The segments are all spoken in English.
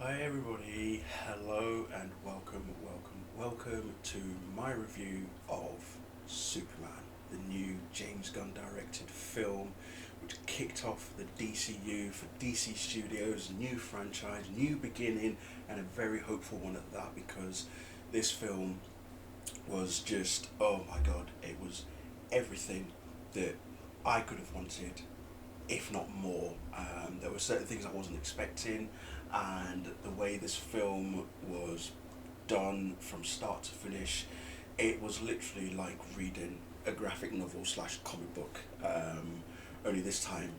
Hi everybody, hello and welcome to my review of Superman, the new James Gunn directed film which kicked off the DCU for DC Studios, new franchise, new beginning, and a very hopeful one at that because this film was just, oh my god, it was everything that I could have wanted, if not more. There were certain things I wasn't expecting, and the way this film was done from start to finish, it was literally like reading a graphic novel slash comic book. Only this time,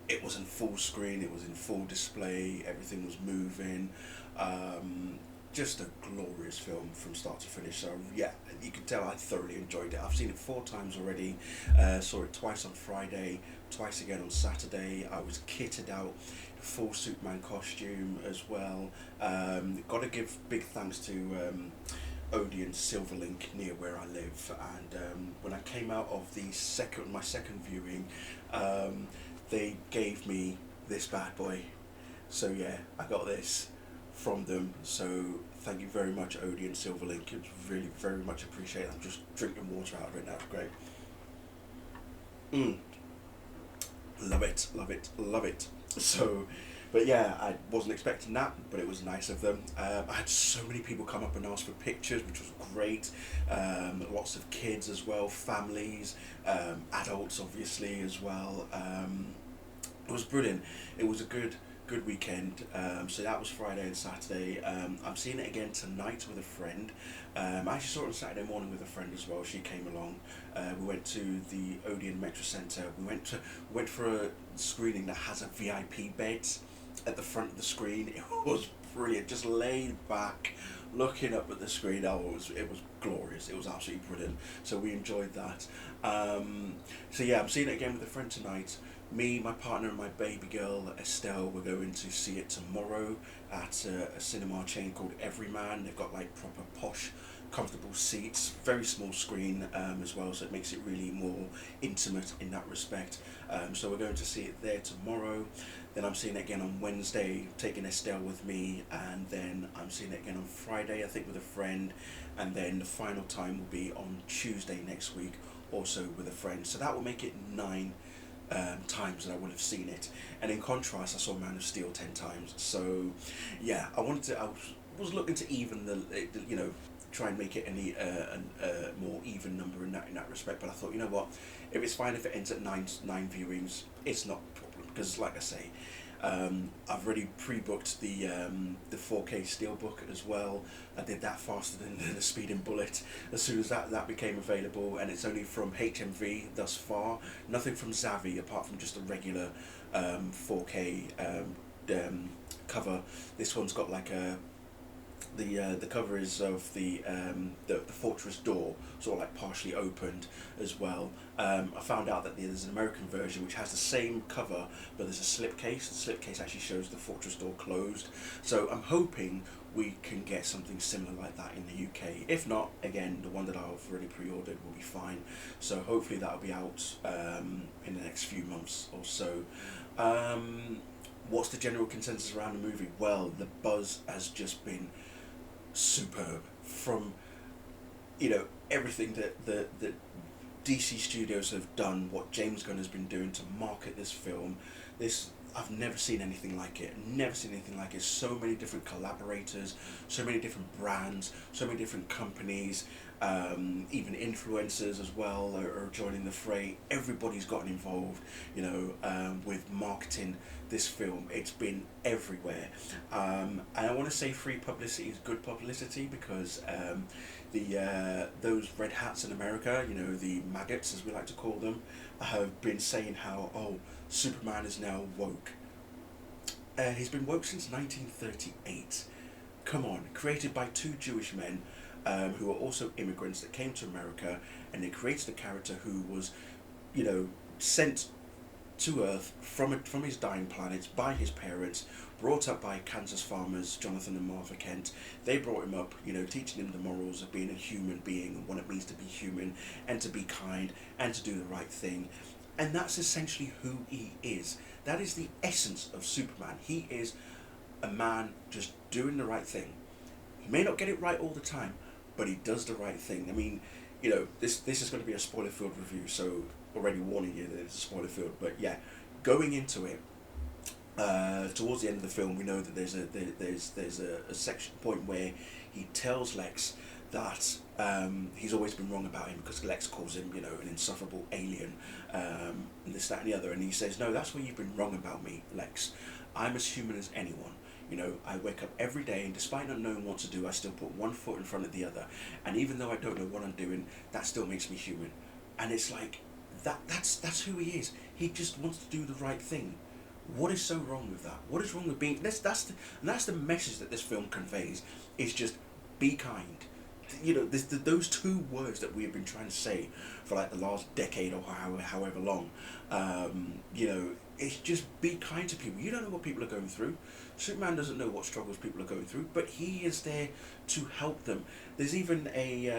it was in full screen, it was in full display, everything was moving. Um, just a glorious film from start to finish. So yeah, you can tell I thoroughly enjoyed it. I've seen it 4 times already. Saw it twice on Friday, twice again on Saturday. I was kitted out, full Superman costume as well. Got to give big thanks to Odeon Silverlink near where I live. And when I came out of my second viewing, um, they gave me this bad boy. So yeah, I got this from them. So thank you very much, Odeon Silverlink. It's really very much appreciated. I'm just drinking water out of it now. Great. Mm, love it, love it, love it. So, but yeah, I wasn't expecting that, but it was nice of them. I had so many people come up and ask for pictures, which was great. Lots of kids as well, families, adults obviously as well. It was brilliant. It was a good weekend. So that was Friday and Saturday. I'm seeing it again tonight with a friend. I actually saw it on Saturday morning with a friend as well. She came along. We went to the Odeon Metro Centre. We went for a screening that has a VIP bed at the front of the screen. It was brilliant. Just laid back, looking up at the screen. Oh, it was glorious. It was absolutely brilliant. So we enjoyed that. So yeah, I'm seeing it again with a friend tonight. Me, my partner, and my baby girl Estelle, we're going to see it tomorrow at a cinema chain called Everyman. They've got like proper posh, comfortable seats, very small screen as well, so it makes it really more intimate in that respect. So we're going to see it there tomorrow. Then I'm seeing it again on Wednesday, taking Estelle with me, and then I'm seeing it again on Friday, I think, with a friend, and then the final time will be on Tuesday next week, also with a friend. So that will make it 9 times that I would have seen it. And in contrast, I saw Man of Steel 10 times. So, yeah, I was looking to even try and make it a more even number in that respect. But I thought, you know what, if it's fine if it ends at nine viewings, it's not a problem because, like I say, I've already pre-booked the 4K Steelbook as well. I did that faster than the Speeding Bullet as soon as that became available, and it's only from HMV thus far. Nothing from Zavi apart from just a regular 4K cover. This one's got like the cover is of the fortress door, sort of like partially opened as well. I found out that there's an American version which has the same cover, but there's a slipcase. The slipcase actually shows the fortress door closed. So I'm hoping we can get something similar like that in the UK. If not, again, the one that I've already pre-ordered will be fine. So hopefully that'll be out in the next few months or so. Um, what's the general consensus around the movie? Well, the buzz has just been superb from everything that DC Studios have done, what James Gunn has been doing to market this film. This I've never seen anything like it. Never seen anything like it. So many different collaborators, so many different brands, so many different companies, even influencers as well are joining the fray. Everybody's gotten involved, with marketing this film. It's been everywhere, and I want to say free publicity is good publicity because the those red hats in America, the maggots as we like to call them, have been saying how Superman is now woke. He's been woke since 1938. Come on, created by two Jewish men who are also immigrants that came to America, and they created a character who was, sent to Earth from his dying planet by his parents, brought up by Kansas farmers Jonathan and Martha Kent. They brought him up, teaching him the morals of being a human being and what it means to be human and to be kind and to do the right thing. And that's essentially who he is. That is the essence of Superman. He is a man just doing the right thing. He may not get it right all the time, but he does the right thing. I mean, this is going to be a spoiler filled review, so already warning you that it's a spoiler filled. But yeah, going into it, towards the end of the film, we know that there's a section point where he tells Lex that he's always been wrong about him because Lex calls him, an insufferable alien, and this, that, and the other. And he says, "No, that's where you've been wrong about me, Lex. I'm as human as anyone. I wake up every day, and despite not knowing what to do, I still put one foot in front of the other. And even though I don't know what I'm doing, that still makes me human." And it's like that's who he is. He just wants to do the right thing. What is so wrong with that? What is wrong with being? That's the message that this film conveys. Is just be kind. Those two words that we have been trying to say for like the last decade or however long. It's just be kind to people. You don't know what people are going through. Superman doesn't know what struggles people are going through, but he is there to help them. There's even a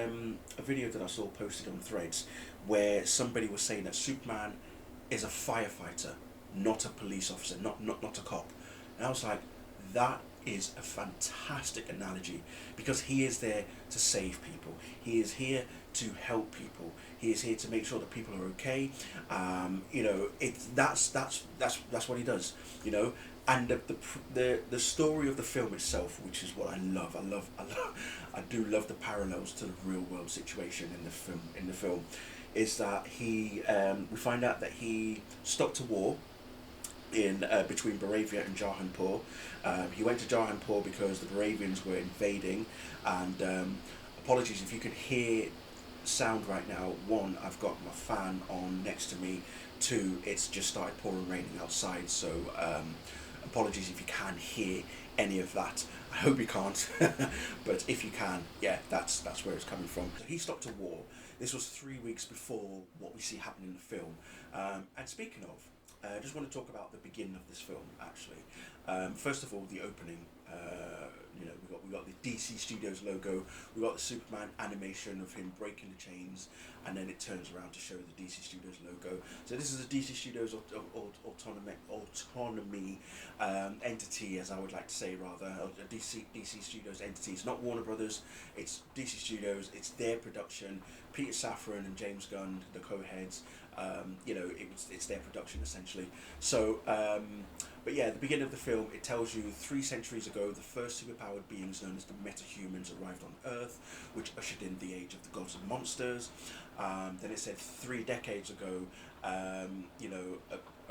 video that I saw posted on Threads where somebody was saying that Superman is a firefighter, not a police officer, not a cop. And I was like, that is a fantastic analogy, because he is there to save people. He is here to help people. He is here to make sure that people are okay. That's what he does. And the story of the film itself, which is what I love. I do love the parallels to the real world situation in the film, is that we find out that he stopped a war in between Baravia and Jahanpur. He went to Jahanpur because the Baravians were invading, and apologies if you can hear sound right now. One, I've got my fan on next to me. Two, it's just started pouring raining outside, so apologies if you can hear any of that. I hope you can't, but if you can, yeah, that's where it's coming from. So he stopped a war. This was 3 weeks before what we see happen in the film. And speaking of, I just want to talk about the beginning of this film, actually. First of all, the opening. We got the DC Studios logo. We got the Superman animation of him breaking the chains, and then it turns around to show the DC Studios logo. So this is a DC Studios autonomy entity, as I would like to say, rather a DC Studios entity. It's not Warner Brothers. It's DC Studios. It's their production. Peter Safran and James Gunn, the co-heads. It's their production essentially. So, but yeah, at the beginning of the film, it tells you 3 centuries ago, the first superpowered beings known as the metahumans arrived on Earth, which ushered in the age of the gods and monsters. Then it said 3 decades ago, a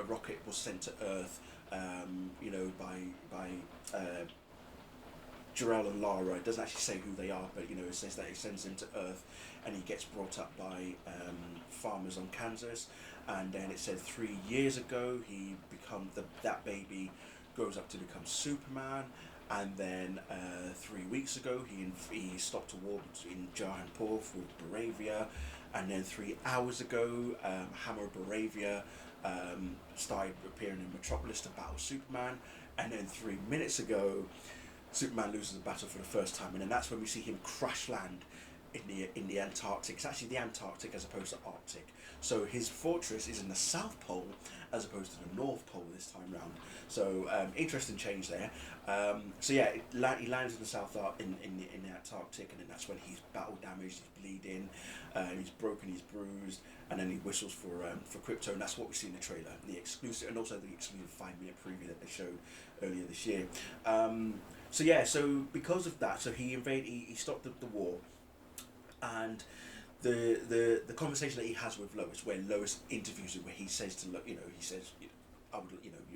rocket was sent to Earth, by Jor-El and Lara. It doesn't actually say who they are, but it says that it sends him to Earth, and he gets brought up by farmers on Kansas. And then it said 3 years ago that baby grows up to become Superman. And then 3 weeks ago he stopped a war in Jahanpur with Baravia. And then 3 hours ago, Hammer of Baravia started appearing in Metropolis to battle Superman. And then 3 minutes ago, Superman loses the battle for the first time, and then that's when we see him crash land in the Antarctic. It's actually the Antarctic as opposed to Arctic. So his fortress is in the South Pole as opposed to the North Pole this time round. So interesting change there. So yeah, he lands in the in the Antarctic, and then that's when he's battle damaged, he's bleeding, he's broken, he's bruised, and then he whistles for Krypto, and that's what we see in the trailer, the exclusive, and also the exclusive 5-minute preview that they showed earlier this year. So because of that, so he stopped the war, and the conversation that he has with Lois, where Lois interviews him, where he says to it'd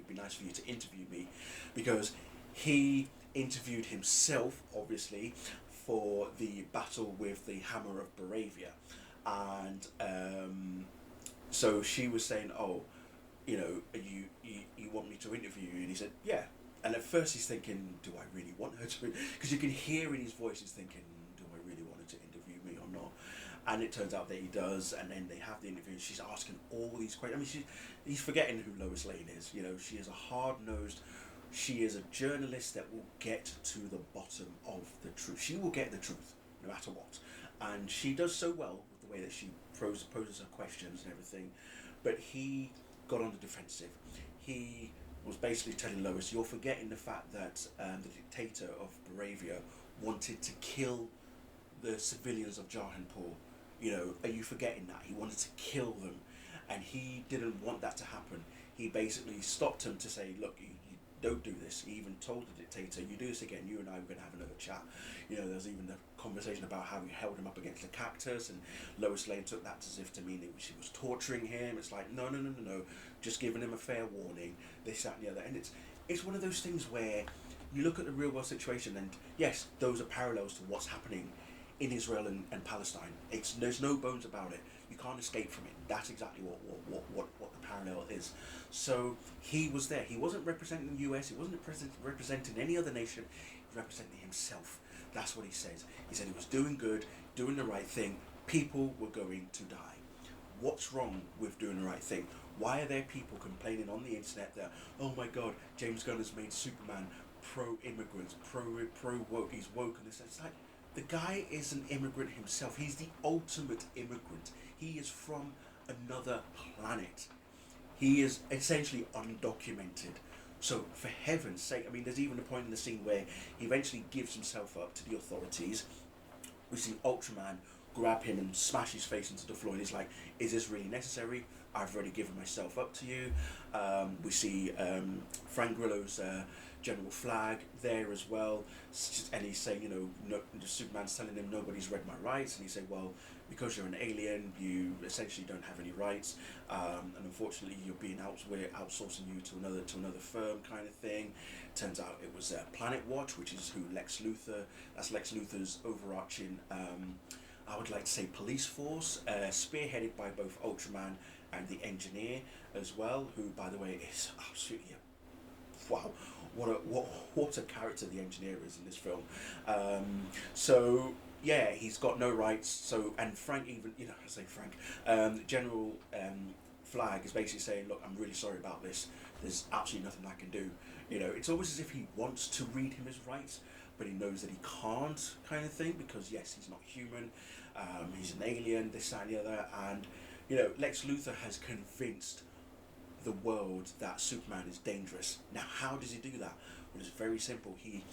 be nice for you to interview me, because he interviewed himself, obviously, for the battle with the Hammer of Baravia, and so she was saying, you want me to interview you, and he said, yeah. And at first he's thinking, do I really want her to? Because you can hear in his voice he's thinking, do I really want her to interview me or not? And it turns out that he does, and then they have the interview, and she's asking all these questions. I mean, he's forgetting who Lois Lane is. She is a hard-nosed, she is a journalist that will get to the bottom of the truth. She will get the truth, no matter what. And she does so well with the way that she poses her questions and everything. But he got on the defensive. He was basically telling Lois, "You're forgetting the fact that the dictator of Baravia wanted to kill the civilians of Jahanpur. You know, are you forgetting that? He wanted to kill them, and he didn't want that to happen. He basically stopped him to say, look, you don't do this. He even told the dictator, you do this again, you and I are going to have another chat. You know, there's even a conversation about how he held him up against the cactus, and Lois Lane took that as if to mean that she was torturing him. It's like, no, no, no, no, no, just giving him a fair warning, this, that, and the other. And it's one of those things where you look at the real world situation, and yes, those are parallels to what's happening in Israel and Palestine. There's no bones about it. You can't escape from it. That's exactly what the parallel is. So he was there. He wasn't representing the US. He wasn't representing any other nation. He was representing himself. That's what he says. He said he was doing good, doing the right thing. People were going to die. What's wrong with doing the right thing? Why are there people complaining on the internet that, oh my God, James Gunn has made Superman pro-immigrants, pro-woke, he's woke, and this. It's like, the guy is an immigrant himself. He's the ultimate immigrant. He is from another planet. He is essentially undocumented. So, for heaven's sake, I mean, there's even a point in the scene where he eventually gives himself up to the authorities. We see Ultraman grab him and smash his face into the floor, and he's like, is this really necessary? I've already given myself up to you. We see Frank Grillo's General Flag there as well, and he's saying, you know, no, Superman's telling him nobody's read my rights, and he said, well, because you're an alien, you essentially don't have any rights, and unfortunately we're outsourcing you to another firm, kind of thing. Turns out it was Planet Watch, which is that's Lex Luthor's overarching, I would like to say, police force, spearheaded by both Ultraman and the Engineer as well, who, by the way, is absolutely wow, what a character the Engineer is in this film. So yeah, he's got no rights. So, and Frank, even, you know, I say Frank, General Flag is basically saying, look, I'm really sorry about this. There's absolutely nothing I can do. You know, it's almost as if he wants to read him his rights, but he knows that he can't, kind of thing, because yes, he's not human. He's an alien, this, that, and the other, and you know, Lex Luthor has convinced the world that Superman is dangerous. Now, how does he do that? Well, it's very simple. He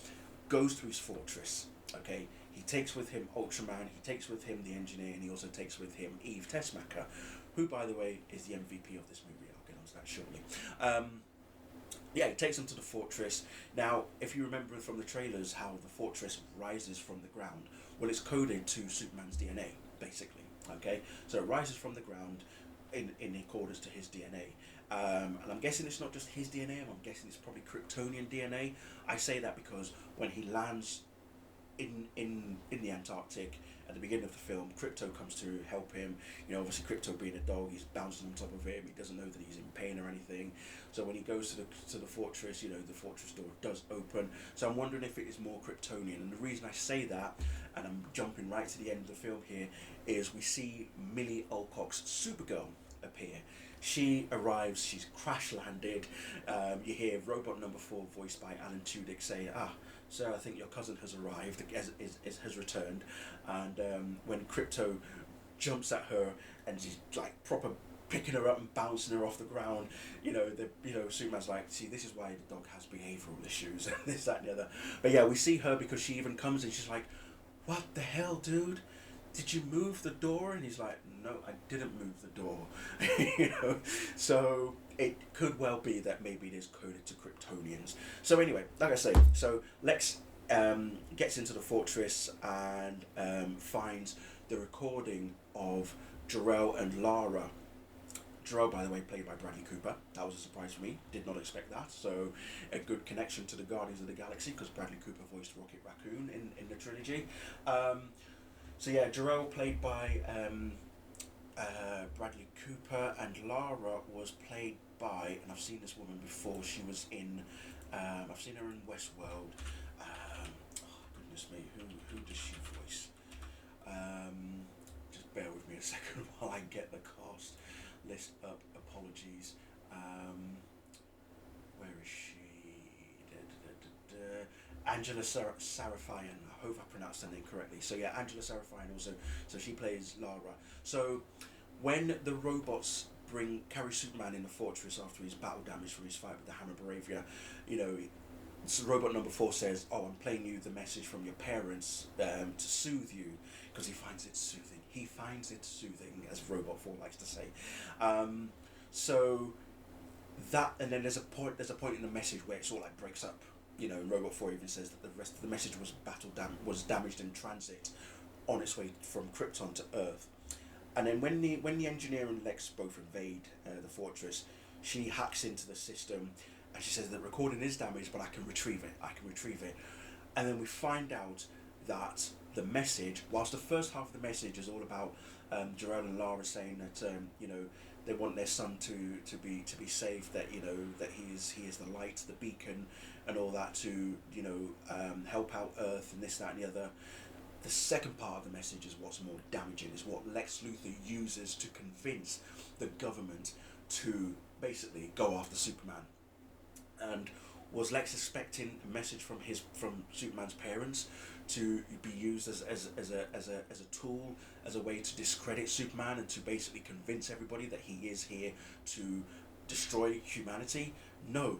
goes to his fortress. Okay, he takes with him Ultraman, he takes with him the Engineer, and he also takes with him Eve Tessmacher, who, by the way, is the MVP of this movie. I'll get onto that shortly. Yeah, he takes him to the fortress. Now, if you remember from the trailers how the fortress rises from the ground, well, it's coded to Superman's DNA, basically. Okay, so it rises from the ground in accordance to his DNA. And I'm guessing it's not just his DNA, I'm guessing it's probably Kryptonian DNA. I say that because when he lands in the Antarctic at the beginning of the film, Krypto comes to help him. You know, obviously Krypto being a dog, he's bouncing on top of him. He doesn't know that he's in pain or anything. So when he goes to the fortress, you know, the fortress door does open. So I'm wondering if it is more Kryptonian. And the reason I say that, and I'm jumping right to the end of the film here, is we see Millie Alcock's Supergirl appear. She arrives, she's crash landed. You hear robot number 4, voiced by Alan Tudyk, say, sir, I think your cousin has arrived, has returned. And when Krypto jumps at her and she's like proper picking her up and bouncing her off the ground, Superman's like, see, this is why the dog has behavioural issues, and this, that, and the other. But yeah, we see her because she even comes and she's like, what the hell, dude? Did you move the door? And he's like, no, I didn't move the door. So it could well be that maybe it is coded to Kryptonians. So anyway, like I say, so Lex gets into the fortress and finds the recording of Jor-El and Lara. Jor-El, by the way, played by Bradley Cooper. That was a surprise for me. Did not expect that. So a good connection to the Guardians of the Galaxy, because Bradley Cooper voiced Rocket Raccoon in the trilogy. So yeah, Jor-El played by Bradley Cooper, and Lara was played by, and I've seen this woman before, she was in, I've seen her in Westworld. Goodness me, who does she voice? Just bear with me a second while I get the cast list up, apologies. Where is she? Angela Sarafian. I hope I pronounced her name correctly. So yeah, Angela Sarafian also. So she plays Lara. So when the robots carry Superman in the fortress after his battle damage from his fight with the Hammer Bravia. You know, so robot number 4 says, "Oh, I'm playing you the message from your parents to soothe you," because he finds it soothing. He finds it soothing, as Robot 4 likes to say. So that, and then there's a point. There's a point in the message where it sort of like breaks up. You know, and Robot 4 even says that the rest of the message was damaged in transit, on its way from Krypton to Earth. And then when the engineer and Lex both invade the fortress, she hacks into the system, and she says the recording is damaged, but I can retrieve it. And then we find out that the message, whilst the first half of the message is all about Jor-El and Lara saying that you know, they want their son to be safe, that you know that he is the light, the beacon, and all that, to you know help out Earth and this, that, and the other. The second part of the message is what's more damaging, is what Lex Luthor uses to convince the government to basically go after Superman. And was Lex expecting a message from Superman's parents to be used as a tool, as a way to discredit Superman and to basically convince everybody that he is here to destroy humanity? No,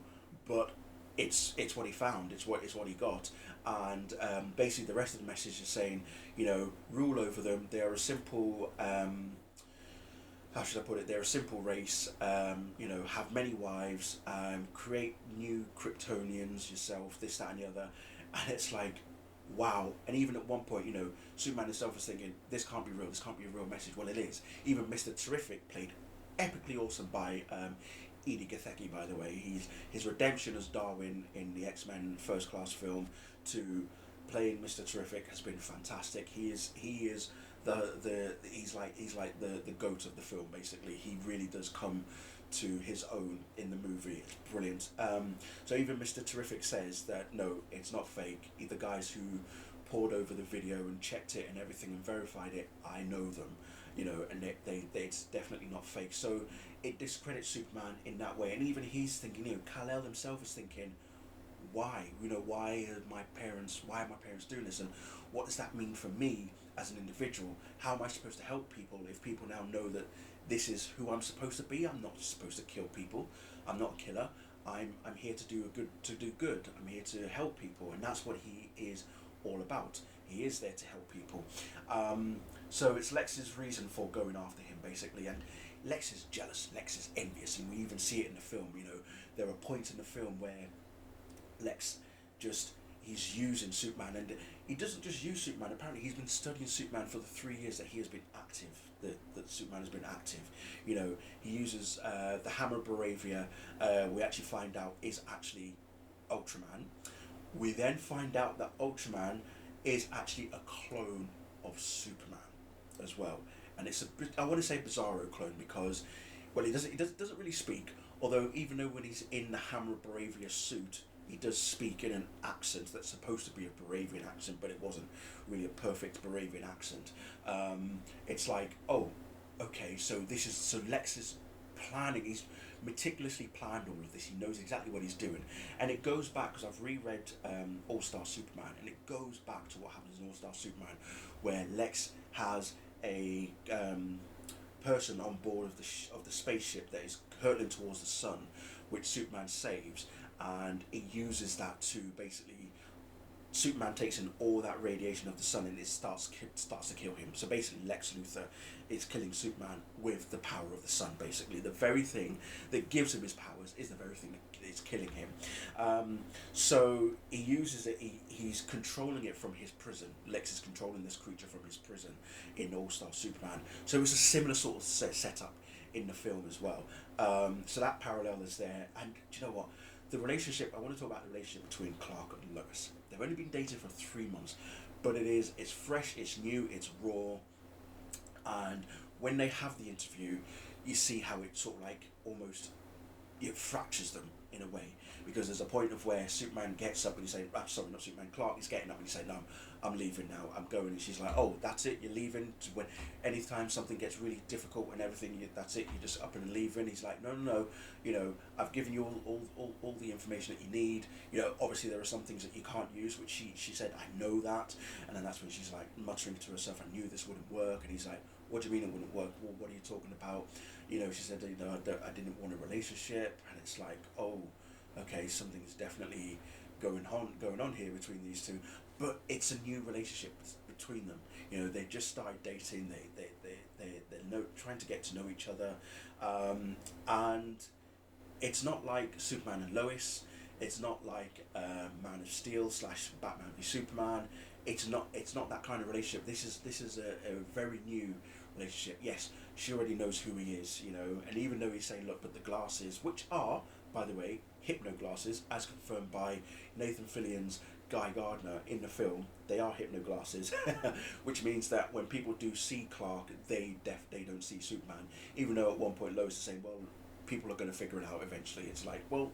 but it's what he found. It's what he got, and basically the rest of the message is saying, you know, rule over them. They are a simple. How should I put it? They're a simple race. You know, have many wives. Create new Kryptonians yourself. This, that, and the other, and it's like, wow. And even at one point, you know, Superman himself was thinking, this can't be real. This can't be a real message. Well, it is. Even Mr. Terrific, played epically awesome by Edie Gatheki, by the way. His redemption as Darwin in the X-Men First Class film to playing Mr. Terrific has been fantastic. He is he's like the goat of the film, basically. He really does come to his own in the movie. It's brilliant. So even Mr. Terrific says that no, it's not fake. The guys who pored over the video and checked it and everything and verified it, I know them, you know, and they it's definitely not fake. So it discredits Superman in that way, and even he's thinking, you know, Kal-El himself is thinking, why, you know, why are my parents doing this, and what does that mean for me as an individual? How am I supposed to help people if people now know that this is who I'm supposed to be? I'm not supposed to kill people. I'm not a killer. I'm here to do good. I'm here to help people, and that's what he is all about. He is there to help people. So it's Lex's reason for going after him, basically, and Lex is jealous, Lex is envious, and we even see it in the film. You know, there are points in the film where Lex he's using Superman, and he doesn't just use Superman. Apparently he's been studying Superman for the 3 years that he has been active, that Superman has been active. You know, he uses the Hammer Bravia, we actually find out is actually Ultraman. We then find out that Ultraman is actually a clone of Superman as well, and it's I want to say Bizarro clone, because, well, he doesn't really speak. Although even though when he's in the Hammer Bravia suit, he does speak in an accent that's supposed to be a Baravian accent, but it wasn't really a perfect Baravian accent. It's like, oh, okay, so Lex is planning. He's meticulously planned all of this. He knows exactly what he's doing, and it goes back, because I've reread All Star Superman, and it goes back to what happens in All Star Superman, where Lex has a person on board of the spaceship that is hurtling towards the sun, which Superman saves, and it uses that to basically, Superman takes in all that radiation of the sun, and it starts to kill him. So basically Lex Luthor is killing Superman with the power of the sun. Basically the very thing that gives him his powers is the very thing that is killing him. So he uses it, he's controlling it from his prison. Lex is controlling this creature from his prison in All-Star Superman. So it's a similar sort of setup in the film as well. So that parallel is there. And do you know what? I want to talk about the relationship between Clark and Lois. They've only been dating for 3 months, but it's fresh, it's new, it's raw, and when they have the interview, you see how it sort of like almost, it fractures them in a way, because there's a point of where Superman gets up and he's saying, sorry, not Superman, Clark is getting up and he's saying, no, I'm leaving now, I'm going, and she's like, oh, that's it, you're leaving? When anytime something gets really difficult and everything, that's it, you're just up and leaving? He's like, no, you know, I've given you all the information that you need. You know, obviously there are some things that you can't use, which she said, I know that. And then that's when she's like muttering to herself, I knew this wouldn't work. And he's like, what do you mean it wouldn't work? Well, what are you talking about? She said, I didn't want a relationship, and it's like, oh, okay, something's definitely going on here between these two, but it's a new relationship between them. They just started dating. They're trying to get to know each other, and it's not like Superman and Lois. It's not like Man of Steel / Batman v Superman. It's not that kind of relationship. This is a very new relationship. Yes, she already knows who he is, and even though he's saying, look, but the glasses, which are, by the way, hypno glasses, as confirmed by Nathan Fillion's Guy Gardner in the film, they are hypno glasses, which means that when people do see Clark, they don't see Superman. Even though at one point Lois is saying, well, people are going to figure it out eventually. It's like, well,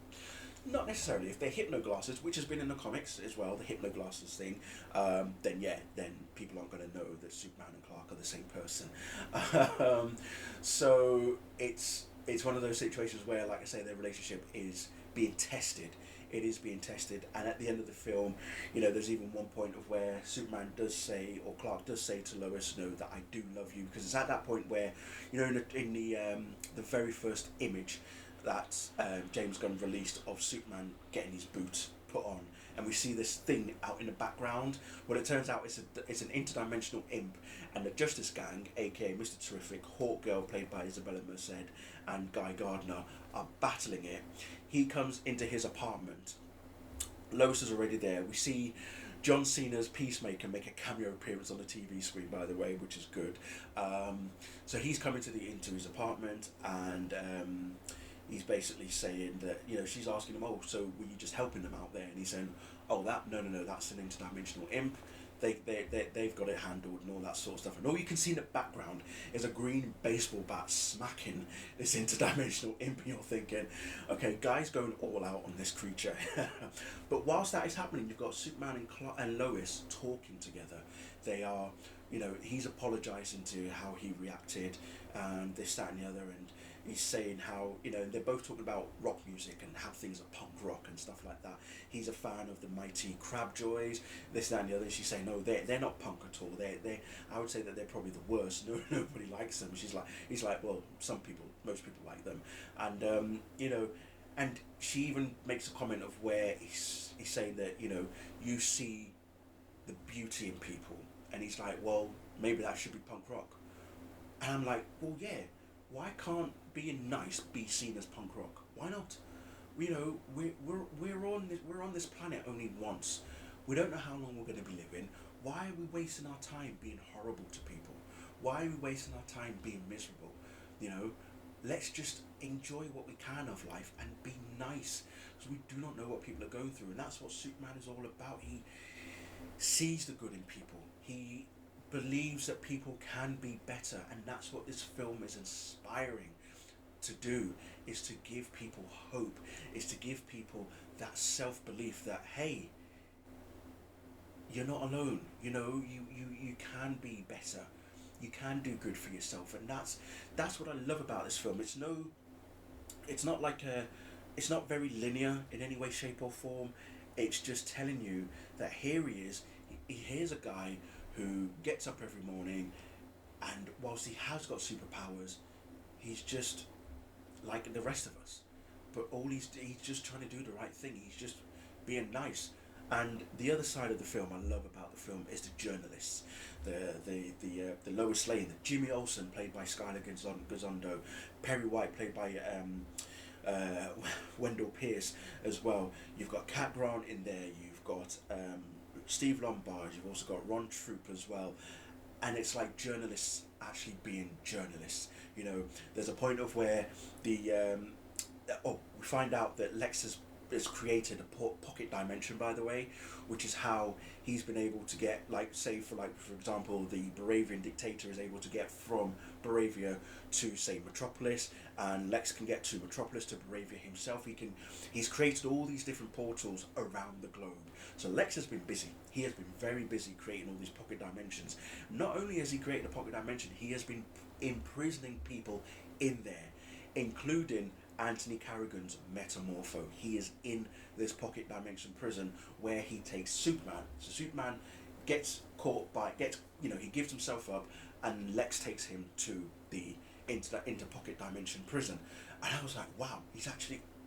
not necessarily. If they're hypno glasses, which has been in the comics as well, the hypno glasses thing, then people aren't going to know that Superman and Clark are the same person. So it's one of those situations where, like I say, their relationship is being tested. It is being tested, and at the end of the film, there's even one point of where Superman does say, or Clark does say to Lois, that I do love you, because it's at that point where, in the very first image that James Gunn released of Superman getting his boots put on, and we see this thing out in the background. Well, it turns out it's an interdimensional imp, and the Justice Gang, aka Mr. Terrific, Hawkgirl played by Isabella Merced, and Guy Gardner are battling it. He comes into his apartment. Lois is already there. We see John Cena's Peacemaker make a cameo appearance on the TV screen, by the way, which is good. So he's coming into his apartment, and he's basically saying that, she's asking him, oh, so were you just helping them out there? And he's saying, oh, no, that's an interdimensional imp. They've got it handled and all that sort of stuff. And all you can see in the background is a green baseball bat smacking this interdimensional imp, and you're thinking, okay, Guy's going all out on this creature. But whilst that is happening, you've got Superman and Lois talking together. They are, he's apologising to how he reacted, and this, that and the other, and he's saying how, they're both talking about rock music and how things are punk rock and stuff like that. He's a fan of the Mighty Crabjoys, this, that and the other. She's saying, no, they're not punk at all. I would say that they're probably the worst. Nobody likes them. He's like, well, most people like them. And, and she even makes a comment of where he's saying that, you see the beauty in people. And he's like, well, maybe that should be punk rock. And I'm like, well, yeah. Why can't being nice be seen as punk rock? Why not? We're on this planet only once. We don't know how long we're going to be living. Why are we wasting our time being horrible to people? Why are we wasting our time being miserable? Let's just enjoy what we can of life and be nice, because we do not know what people are going through, and that's what Superman is all about. He sees the good in people. He believes that people can be better, and that's what this film is inspiring to do, is to give people hope, is to give people that self-belief that, hey, you're not alone, you can be better, you can do good for yourself. And that's what I love about this film. It's not very linear in any way, shape or form. It's just telling you that here he is. Here's a guy who gets up every morning, and whilst he has got superpowers, he's just like the rest of us. But he's just trying to do the right thing. He's just being nice. And the other side of the film I love about the film is the journalists, the Lois Lane, the Jimmy Olsen played by Skylar Gisondo, Perry White played by Wendell Pierce as well. You've got Cat Grant in there. You've got Steve Lombard. You've also got Ron Troop as well. And it's like journalists actually being journalists. There's a point of where we find out that Lex has created a pocket dimension, by the way, which is how he's been able to get, for example, the Baravian dictator is able to get from Baravia to, say, Metropolis, and Lex can get to Metropolis to Baravia himself. He's created all these different portals around the globe. So Lex has been busy. He has been very busy creating all these pocket dimensions. Not only has he created a pocket dimension, he has been imprisoning people in there, including Anthony Carrigan's Metamorpho. He is in this pocket dimension prison where he takes Superman. So Superman gets caught he gives himself up, and Lex takes him to the into that into pocket dimension prison. And I was like, wow,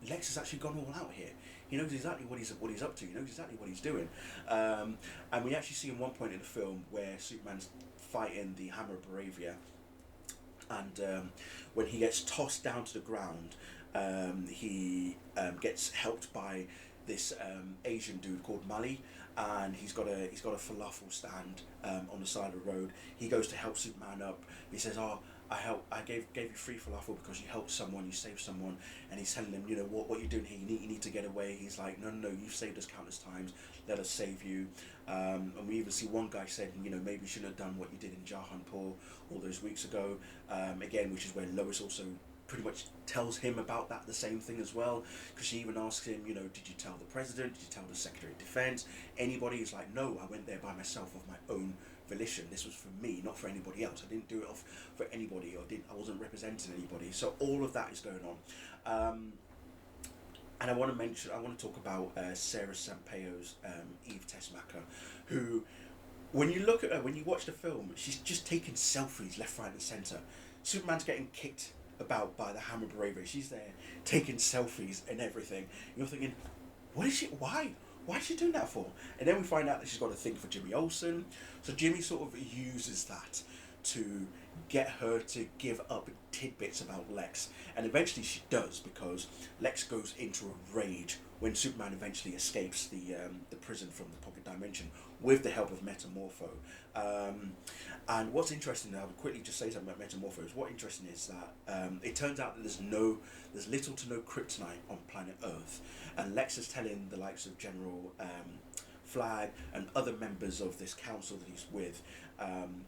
Lex has actually gone all out here. He knows exactly what he's up to. He knows exactly what he's doing. And we actually see in one point in the film where Superman's fighting the Hammer of Bravia, and when he gets tossed down to the ground, he gets helped by this Asian dude called Mali, and he's got a falafel stand on the side of the road. He goes to help Superman up. He says, "Oh, I gave you free falafel because you helped someone, you saved someone." And he's telling him, what you're doing here. You need to get away. He's like, no, you've saved us countless times. Let us save you. And we even see one guy saying, maybe you shouldn't have done what you did in Jahanpur all those weeks ago. Again, which is where Lois also pretty much tells him about that, the same thing as well, because she even asks him, did you tell the president, did you tell the Secretary of Defense, anybody? He's like, no, I went there by myself of my own volition. This was for me, not for anybody else. I didn't do it for anybody, I wasn't representing anybody. So all of that is going on. And I want to talk about Sarah Sampaio's Eve Tessmacher, who, when you look at her, when you watch the film, she's just taking selfies left, right and centre. Superman's getting kicked about by the Hammer Bravia. She's there taking selfies and everything. You're thinking, what is she? Why is she doing that for? And then we find out that she's got a thing for Jimmy Olsen. So Jimmy sort of uses that to get her to give up tidbits about Lex, and eventually she does, because Lex goes into a rage when Superman eventually escapes the prison from the pocket dimension with the help of Metamorpho. And what's interesting, I'll quickly just say something about Metamorpho, is what interesting is that it turns out that there's little to no kryptonite on planet Earth, and Lex is telling the likes of General Flag and other members of this council that he's with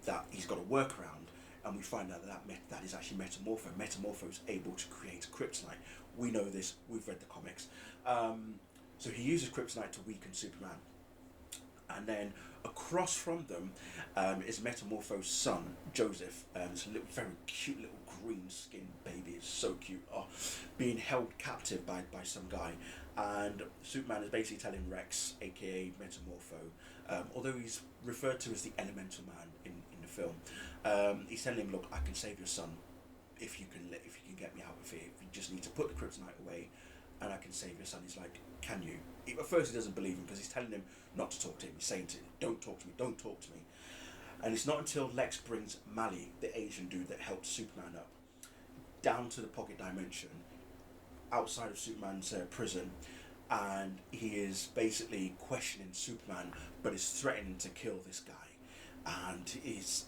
that he's got a workaround, and we find out that is actually Metamorpho. Metamorpho is able to create kryptonite. We know this, we've read the comics. So he uses kryptonite to weaken Superman. And then across from them is Metamorpho's son, Joseph. It's a very cute little green-skinned baby. It's so cute. Being held captive by some guy. And Superman is basically telling Rex, aka Metamorpho, although he's referred to as the Elemental Man in the film, he's telling him, look, I can save your son if you can get me out of here. You just need to put the kryptonite away, and I can save your son. He's like, can you? At first he doesn't believe him, because he's telling him not to talk to him. He's saying to him, don't talk to me, don't talk to me. And it's not until Lex brings Mali, the Asian dude that helped Superman up, down to the pocket dimension, outside of Superman's prison, and he is basically questioning Superman, but is threatening to kill this guy.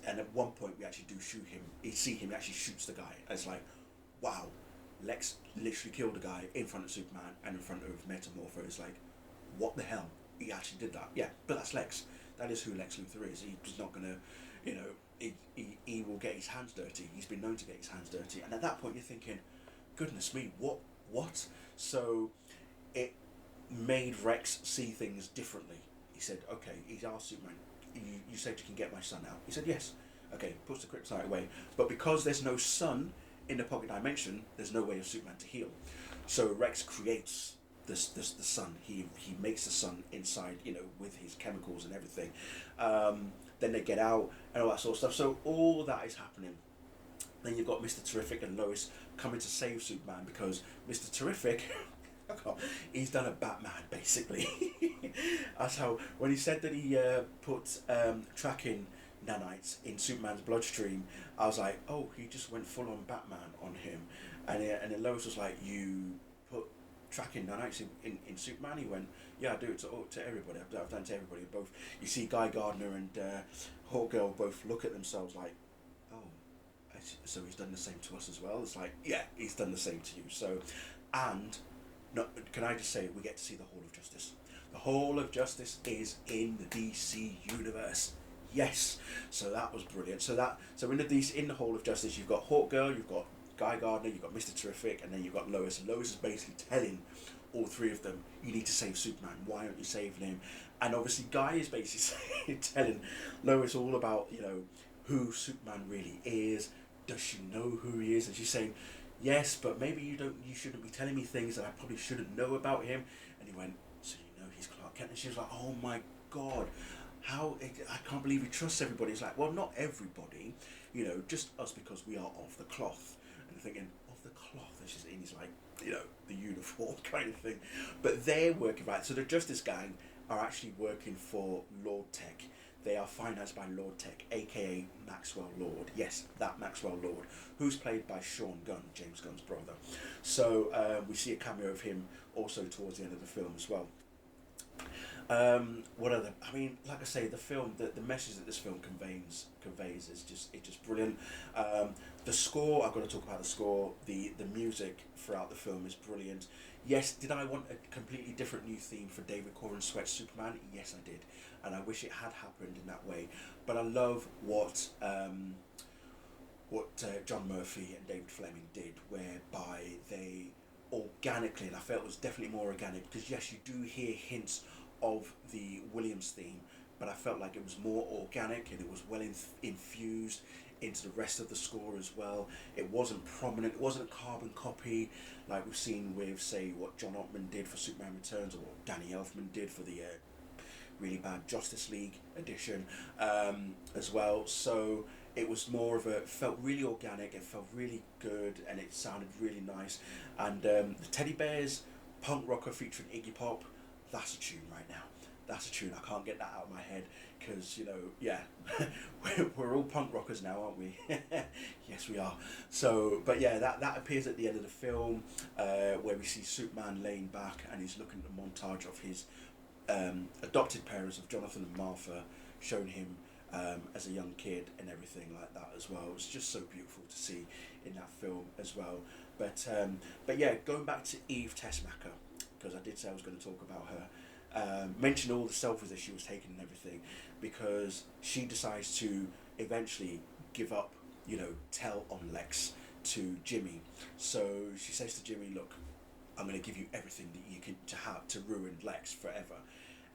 And at one point we actually do shoot him. You see him, he actually shoots the guy. And it's like, wow, Lex literally killed a guy in front of Superman and in front of Metamorpho. It's like, what the hell? He actually did that. Yeah, but that's Lex. That is who Lex Luthor is. He's not gonna, he will get his hands dirty. He's been known to get his hands dirty. And at that point you're thinking, goodness me, what? So it made Rex see things differently. He said, okay, he asked Superman, you said you can get my son out. He said, yes. Okay, puts the kryptonite away. But because there's no sun in the pocket dimension, there's no way of Superman to heal. So Rex creates the sun. He makes the sun inside, with his chemicals and everything. Then they get out and all that sort of stuff. So all that is happening. Then you've got Mr. Terrific and Lois coming to save Superman, because Mr. Terrific, he's done a Batman, basically. That's how, when he said that he put tracking nanites in Superman's bloodstream, I was like, oh, he just went full on Batman on him. And then Lois was like, you put tracking nanites in Superman? He went, yeah, I do it to everybody. I've done it to everybody. Both, you see Guy Gardner and Hawkgirl both look at themselves like, oh, so he's done the same to us as well. It's like, yeah, he's done the same to you. So, and no, can I just say, we get to see the Hall of Justice. The Hall of Justice is in the DC universe. Yes, so that was brilliant. So in the Hall of Justice, you've got Hawkgirl, you've got Guy Gardner, you've got Mr. Terrific, and then you've got Lois. And Lois is basically telling all three of them, you need to save Superman. Why aren't you saving him? And obviously, Guy is basically telling Lois all about who Superman really is. Does she know who he is? And she's saying, yes, but maybe you shouldn't be telling me things that I probably shouldn't know about him. And he went, so you know he's Clark Kent? And she was like, oh my God, I can't believe he trusts everybody. It's like, well, not everybody, just us because we are of the cloth. And thinking, of the cloth, it's just, and he's like, the uniform kind of thing. But they're working, right, so the Justice Gang are actually working for Lord Tech. They are financed by Lord Tech, aka Maxwell Lord. Yes, that Maxwell Lord, who's played by Sean Gunn, James Gunn's brother. So we see a cameo of him also towards the end of the film as well. What other? I mean, like I say, the film, the message that this film conveys is just brilliant. The score, I've got to talk about the score. The music throughout the film is brilliant. Yes, did I want a completely different new theme for David Corn Sweat's Superman? Yes, I did, and I wish it had happened in that way. But I love what John Murphy and David Fleming did, whereby they organically, and I felt it was definitely more organic, because yes, you do hear hints of the Williams theme, but I felt like it was more organic and it was well infused into the rest of the score as well. It wasn't prominent, it wasn't a carbon copy like we've seen with, say, what John Ottman did for Superman Returns, or what Danny Elfman did for the really bad Justice League edition as well. So it was more of felt really organic, it felt really good, and it sounded really nice. And the Teddy Bears, punk rocker featuring Iggy Pop, that's a tune right now. That's a tune. I can't get that out of my head because, yeah, we're all punk rockers now, aren't we? Yes, we are. So, but yeah, that appears at the end of the film where we see Superman laying back and he's looking at the montage of his adopted parents, of Jonathan and Martha, showing him as a young kid and everything like that as well. It was just so beautiful to see in that film as well. But yeah, going back to Eve Tessmacher, because I did say I was going to talk about her, mention all the selfies that she was taking and everything, because she decides to eventually give up, tell on Lex to Jimmy. So she says to Jimmy, look, I'm going to give you everything that you can to ruin Lex forever.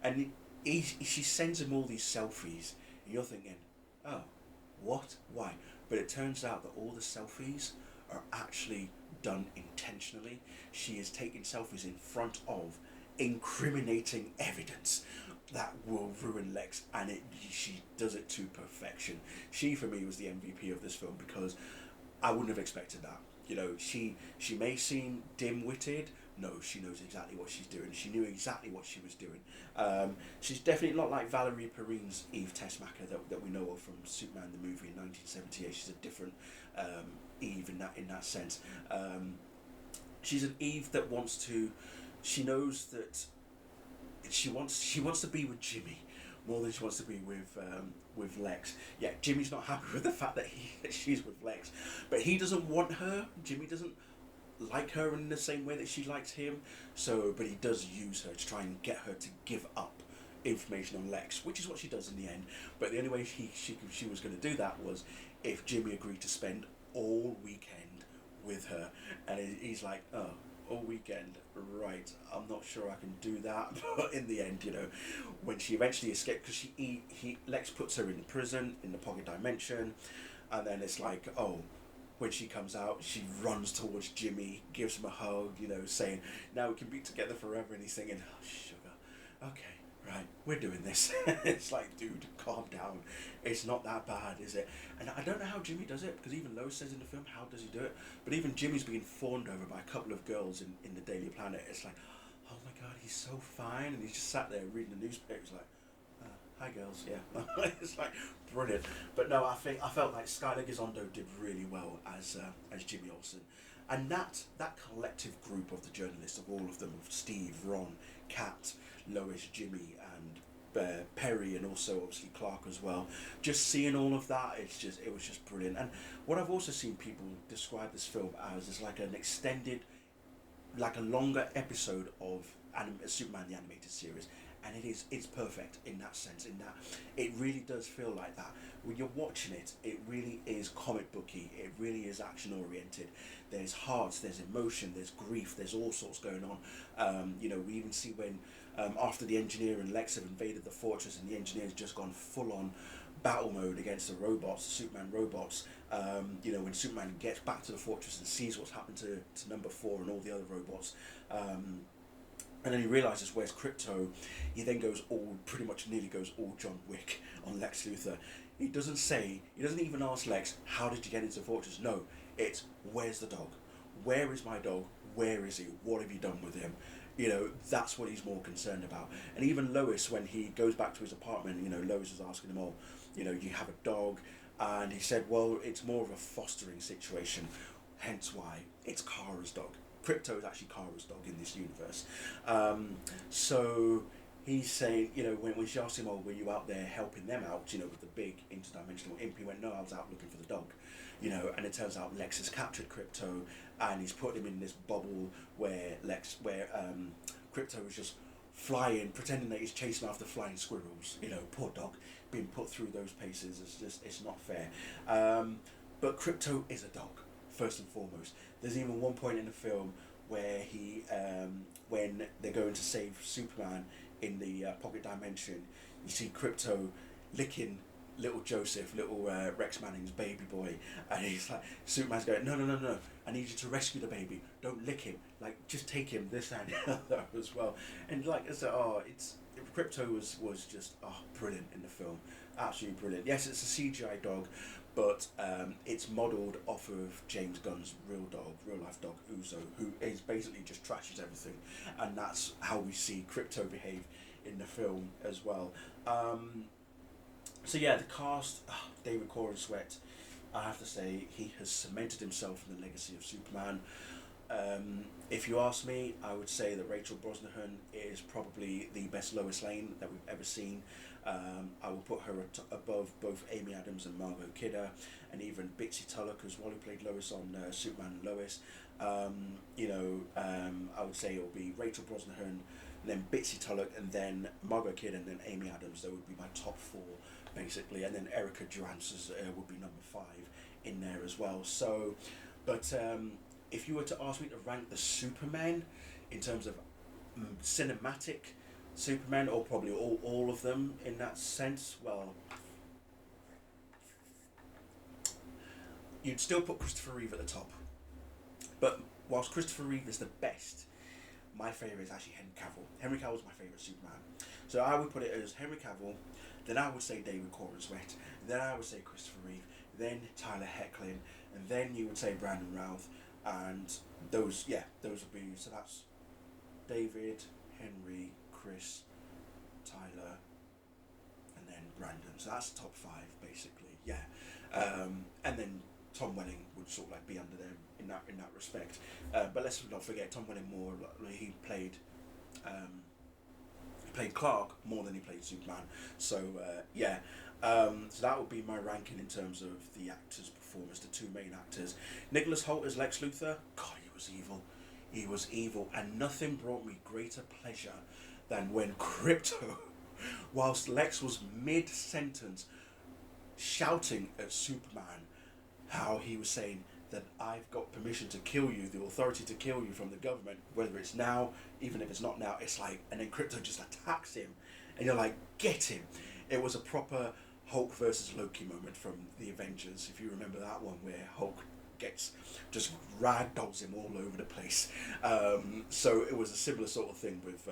And she sends him all these selfies, and you're thinking, oh, what? Why? But it turns out that all the selfies are actually done intentionally. She is taking selfies in front of incriminating evidence that will ruin Lex, and she does it to perfection. She, for me, was the MVP of this film, because I wouldn't have expected that. She may seem dim-witted. No, she knows exactly what she's doing. She knew exactly what she was doing. She's definitely not like Valerie Perrine's Eve Tessmacher that we know of from Superman the movie in 1978. She's a different Eve in that sense. She's an Eve that wants to. She knows that she wants to be with Jimmy more than she wants to be with Lex. Yeah, Jimmy's not happy with the fact that she's with Lex, but he doesn't want her. Jimmy doesn't like her in the same way that she likes him. So, but he does use her to try and get her to give up information on Lex, which is what she does in the end. But the only way she was going to do that was if Jimmy agreed to spend all weekend with her, and he's like, oh, all weekend, right, I'm not sure I can do that. But in the end, when she eventually escaped, because Lex puts her in prison in the pocket dimension, and then it's like, oh, when she comes out, she runs towards Jimmy, gives him a hug, saying, now we can be together forever, and he's singing, oh, sugar, okay, right, we're doing this. It's like, dude, calm down. It's not that bad, is it? And I don't know how Jimmy does it, because even Lois says in the film, how does he do it? But even Jimmy's being fawned over by a couple of girls in the Daily Planet. It's like, oh my God, he's so fine. And he's just sat there reading the newspaper. He's like, hi girls, yeah. It's like brilliant. But no, I felt like Skylar Gisondo did really well as Jimmy Olsen. And that collective group of the journalists, of all of them, of Steve, Ron, Kat, Lois, Jimmy, and Perry, and also obviously Clark as well. Just seeing all of that, it was just brilliant. And what I've also seen people describe this film as is like an extended, like a longer episode of Superman the animated series, and it's perfect in that sense, in that it really does feel like that. When you're watching it, it really is comic booky, it really is action oriented. There's hearts, there's emotion, there's grief, there's all sorts going on. We even see when after the Engineer and Lex have invaded the fortress, and the Engineer's just gone full on battle mode against the robots, the Superman robots. When Superman gets back to the fortress and sees what's happened to number 4 and all the other robots, And then he realizes where's Crypto. He then goes all, pretty much nearly goes all John Wick on Lex Luthor. He doesn't say, he doesn't even ask Lex, how did you get into the fortress? No, it's, where's the dog? Where is my dog? Where is he? What have you done with him? You know, that's what he's more concerned about. And even Lois, when he goes back to his apartment, you know, Lois is asking him, oh, you know, you have a dog? And he said, well, it's more of a fostering situation, hence why it's Kara's dog. Crypto is actually Kara's dog in this universe. So he's saying, you know, when she asked him, oh, were you out there helping them out, you know, with the big interdimensional imp, he went, no, I was out looking for the dog. You know, and it turns out Lex has captured Crypto, and he's put him in this bubble where Crypto is just flying, pretending that he's chasing after flying squirrels. You know, poor dog being put through those paces. It's not fair. But Crypto is a dog, first and foremost. There's even one point in the film where when they're going to save Superman in the pocket dimension, you see Crypto licking little Joseph, little Rex Manning's baby boy, and he's like, Superman's going, no, no, no, no, I need you to rescue the baby. Don't lick him. Like, just take him this and the other as well. And like, so, Crypto was just brilliant in the film, absolutely brilliant. Yes, it's a CGI dog, but it's modelled off of James Gunn's real life dog Uzo, who is basically just trashes everything, and that's how we see Crypto behave in the film as well. So yeah, the cast, David Corenswet, I have to say, he has cemented himself in the legacy of Superman. If you ask me, I would say that Rachel Brosnahan is probably the best Lois Lane that we've ever seen. I will put her above both Amy Adams and Margot Kidder, and even Bitsy Tulloch as well, who played Lois on Superman and Lois. I would say it will be Rachel Brosnahan, then Bitsy Tulloch, and then Margot Kidder, and then Amy Adams. That would be my top four, basically, and then Erica Durance would be number 5 in there as well. So, but if you were to ask me to rank the Superman in terms of cinematic Superman, or probably all of them in that sense, well, you'd still put Christopher Reeve at the top. But whilst Christopher Reeve is the best, my favourite is actually Henry Cavill. Henry Cavill is my favourite Superman. So I would put it as Henry Cavill, then I would say David Corenswet, then I would say Christopher Reeve, then Tyler Hoechlin, and then you would say Brandon Routh, and those would be, so that's David, Henry, Chris, Tyler, and then Brandon. So that's the top 5, basically, yeah. And then Tom Welling would sort of like be under them in that respect. But let's not forget, Tom Welling more, he played Clark more than he played Superman. So so that would be my ranking in terms of the actors' performance, the two main actors. Nicholas Hoult as Lex Luthor, God, he was evil. He was evil, and nothing brought me greater pleasure than when Crypto, whilst Lex was mid-sentence, shouting at Superman, how he was saying that I've got permission to kill you, the authority to kill you from the government, whether it's now, even if it's not now, it's like, and then Crypto just attacks him, and you're like, get him. It was a proper Hulk versus Loki moment from the Avengers, if you remember that one, where Hulk just ragdolls him all over the place. So it was a similar sort of thing with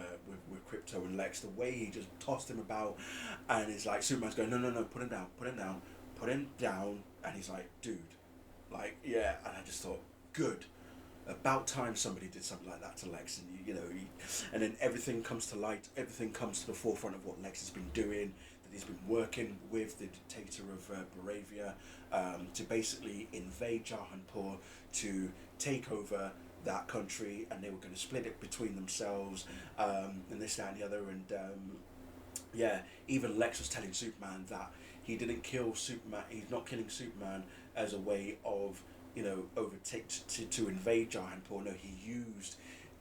Crypto and Lex. The way he just tossed him about, and it's like Superman's going, no, put him down, and he's like, dude, like, yeah. And I just thought, good, about time somebody did something like that to Lex, and and then everything comes to light, everything comes to the forefront of what Lex has been doing. That he's been working with the dictator of Baravia to basically invade Jahanpur, to take over that country, and they were going to split it between themselves, and this, that, and the other. And even Lex was telling Superman that he didn't kill Superman. He's not killing Superman as a way of to invade Jahanpur. No, he used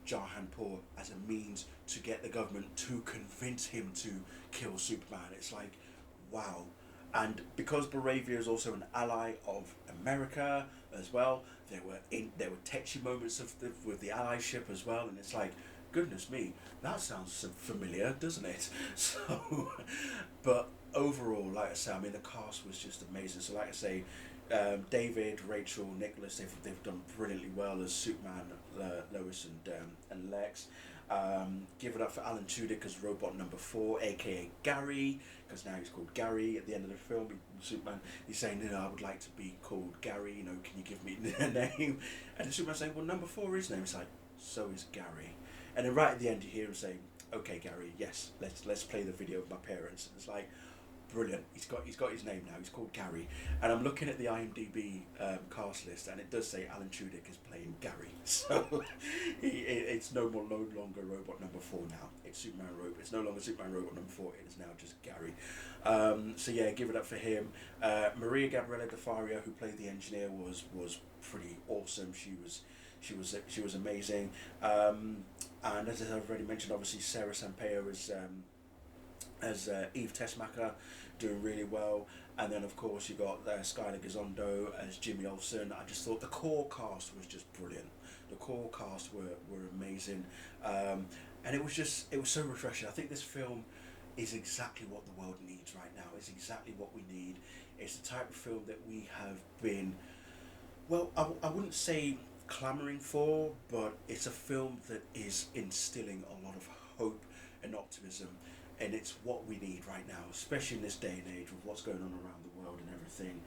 Jahanpur as a means to get the government to convince him to kill Superman. It's like, wow. And because Baravia is also an ally of America as well, there were tetchy moments with the allyship as well, and it's like, goodness me, that sounds familiar, doesn't it? So, but overall, like I say, I mean, the cast was just amazing. So, like I say, David, Rachel, Nicholas, they've done brilliantly well as Superman, Lois, and Lex. Give it up for Alan Tudyk as Robot Number 4, aka Gary, because now he's called Gary. At the end of the film, Superman, he's saying, I would like to be called Gary. Can you give me a name? And Superman's saying, well, Number 4 is name. It's like, so is Gary. And then right at the end, you hear him saying, okay, Gary, yes, let's play the video of my parents. And it's like, brilliant. He's got his name now. He's called Gary. And I'm looking at the IMDb cast list, and it does say Alan Tudyk is playing Gary. So it's no longer Robot Number 4 now. It's Superman Robot. It's no longer Superman Robot Number 4. It is now just Gary. So yeah, give it up for him. Maria Gabriela De Faria, who played the engineer, was pretty awesome. She was amazing. And as I've already mentioned, obviously Sarah Sampaio as Eve Tessmacher, doing really well. And then of course you got Skylar Gisondo as Jimmy Olsen. I just thought the core cast was just brilliant. The core cast were amazing, and it was so refreshing. I think this film is exactly what the world needs right now. It's exactly what we need. It's the type of film that we have been, well, I wouldn't say clamouring for, but it's a film that is instilling a lot of hope and optimism, and it's what we need right now, especially in this day and age with what's going on around the world and everything.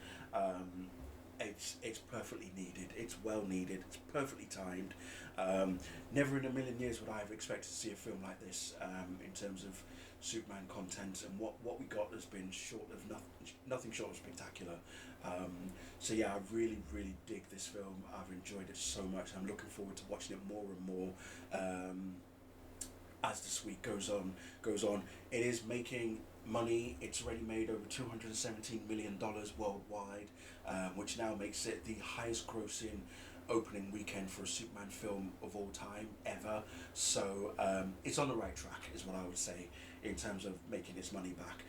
It's perfectly needed. It's well needed. It's perfectly timed. Never in a million years would I have expected to see a film like this in terms of Superman content, and what we got has been short of nothing short of spectacular. So yeah, I really dig this film. I've enjoyed it so much. I'm looking forward to watching it more and more. As this week goes on, it is making money. It's already made over $217 million worldwide, which now makes it the highest grossing opening weekend for a Superman film of all time ever. So it's on the right track, is what I would say, in terms of making its money back.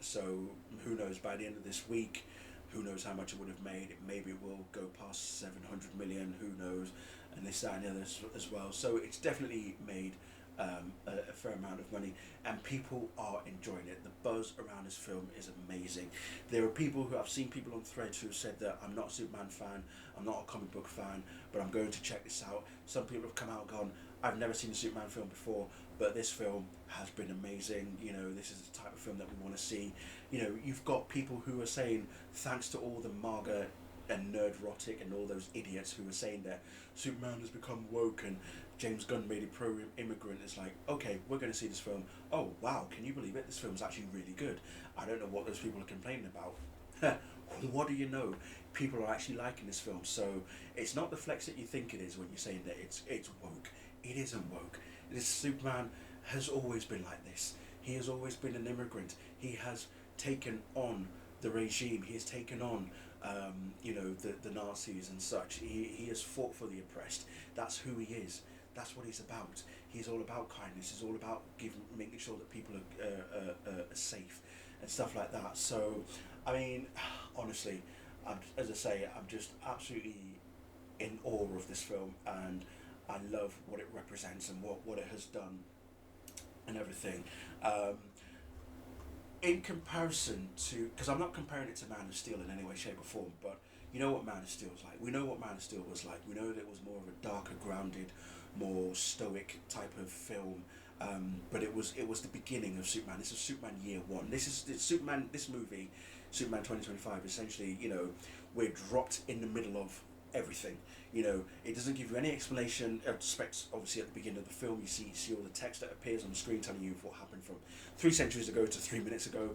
So who knows, by the end of this week, who knows how much it would have made. Maybe it will go past 700 million, who knows, and this, that and the other as well. So it's definitely made a fair amount of money, and people are enjoying it. The buzz around this film is amazing. There are people I've seen people on Threads who have said that I'm not a Superman fan, I'm not a comic book fan, but I'm going to check this out. Some people have come out and gone, I've never seen a Superman film before, but this film has been amazing. This is the type of film that we want to see. You've got people who are saying, thanks to all the MAGA and nerdrotic and all those idiots who were saying that Superman has become woke and James Gunn made it pro-immigrant. It's like, okay, we're going to see this film. Oh wow, can you believe it? This film's actually really good. I don't know what those people are complaining about. What do you know? People are actually liking this film. So it's not the flex that you think it is when you're saying that it's woke. It isn't woke. This Superman has always been like this. He has always been an immigrant. He has taken on the regime. He has taken on the Nazis and such. He has fought for the oppressed. That's who he is. That's what he's about. He's all about kindness. He's all about making sure that people are safe and stuff like that. So, I mean, honestly, as I say, I'm just absolutely in awe of this film, and I love what it represents and what it has done and everything. In comparison to, because I'm not comparing it to Man of Steel in any way, shape or form, but you know what Man of Steel was like. We know what Man of Steel was like. We know that it was more of a darker, grounded, more stoic type of film. But it was the beginning of Superman. This is Superman Year One. This movie, Superman 2025. Essentially, we're dropped in the middle of everything. It doesn't give you any explanation. Obviously at the beginning of the film you see all the text that appears on the screen telling you what happened from 3 centuries ago to 3 minutes ago.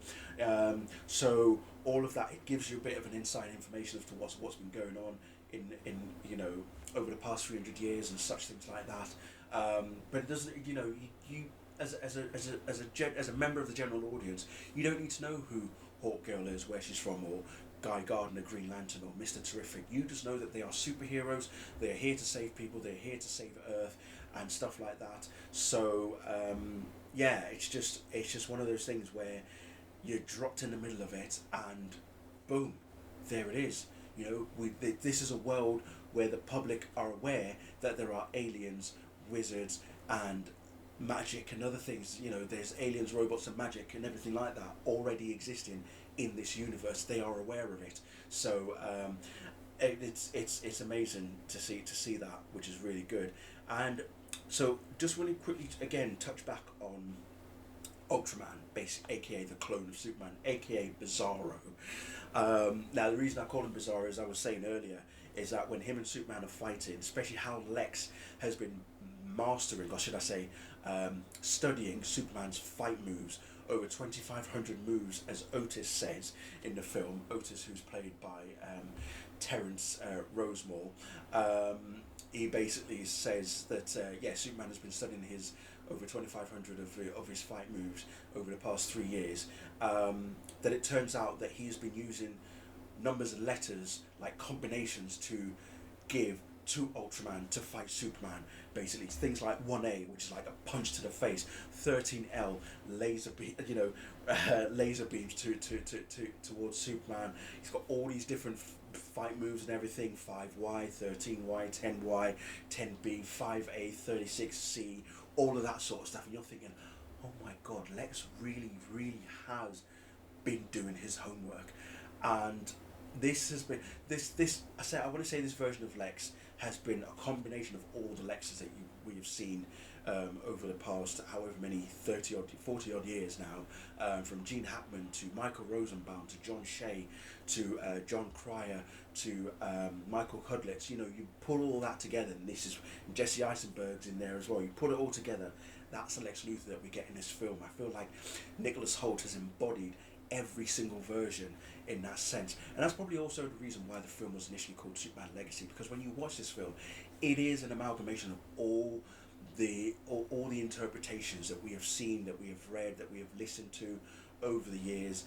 So all of that, it gives you a bit of an inside information as to what's been going on in over the past 300 years and such things like that. But it doesn't, you as a member of the general audience, you don't need to know who Hawk Girl is, where she's from, or Guy Gardner, Green Lantern, or Mr. Terrific. You just know that they are superheroes. They are here to save people. They're here to save Earth and stuff like that. So yeah, it's just one of those things where you're dropped in the middle of it, and boom, there it is. This is a world where the public are aware that there are aliens, wizards, and magic and other things. There's aliens, robots, and magic and everything like that already existing in this universe. They are aware of it. So it's amazing to see that, which is really good. And So just want to quickly again touch back on Ultraman, aka the clone of Superman, aka Bizarro. Now, the reason I call him Bizarro, as I was saying earlier, is that when him and Superman are fighting, especially how Lex has been mastering, or should I say, studying Superman's fight moves, over 2,500 moves, as Otis says in the film. Otis, who's played by Terrence Rosemore. He basically says that yeah, Superman has been studying his over 2,500 of his fight moves over the past 3 years. That it turns out that he's been using numbers and letters like combinations to give to Ultraman to fight Superman. Basically, it's things like 1A, which is like a punch to the face, 13L, laser beams towards Superman. He's got all these different fight moves and everything: 5Y, 13Y, 10Y, 10B, 5A, 36C, all of that sort of stuff. And you're thinking, oh my God, Lex really has been doing his homework. And this has been I want to say this version of Lex has been a combination of all the Lexes that we have seen over the past however many 40 odd years now, from Gene Hackman to Michael Rosenbaum to John Shea to John Cryer to Michael Hudlitz. You know, you put all that together, and this is Jesse Eisenberg's in there as well. You put it all together, that's the Lex Luthor that we get in this film. I feel like Nicholas Hoult has embodied every single version in that sense, and that's probably also the reason why the film was initially called Superman Legacy, because when you watch this film, it is an amalgamation of all the interpretations that we have seen, that we have read, that we have listened to over the years.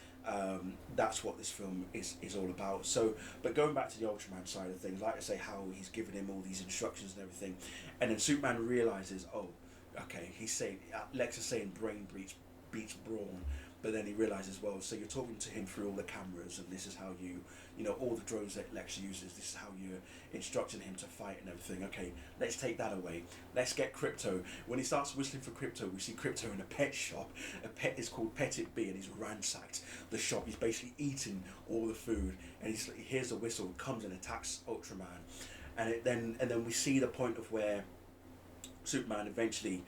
That's what this film is all about. So, but going back to the Ultraman side of things, like I say, how he's given him all these instructions and everything, and then Superman realizes, oh, okay, he's saying, Lex is saying brain beats brawn, but then he realizes, well, so you're talking to him through all the cameras, and this is how you know, all the drones that Lex uses, this is how you're instructing him to fight and everything. Okay, let's take that away. Let's get Krypto. When he starts whistling for Krypto, we see Krypto in a pet shop. A pet is called Petit B, and he's ransacked the shop. He's basically eating all the food, and he hears the whistle, comes and attacks Ultraman, and then we see the point of where Superman eventually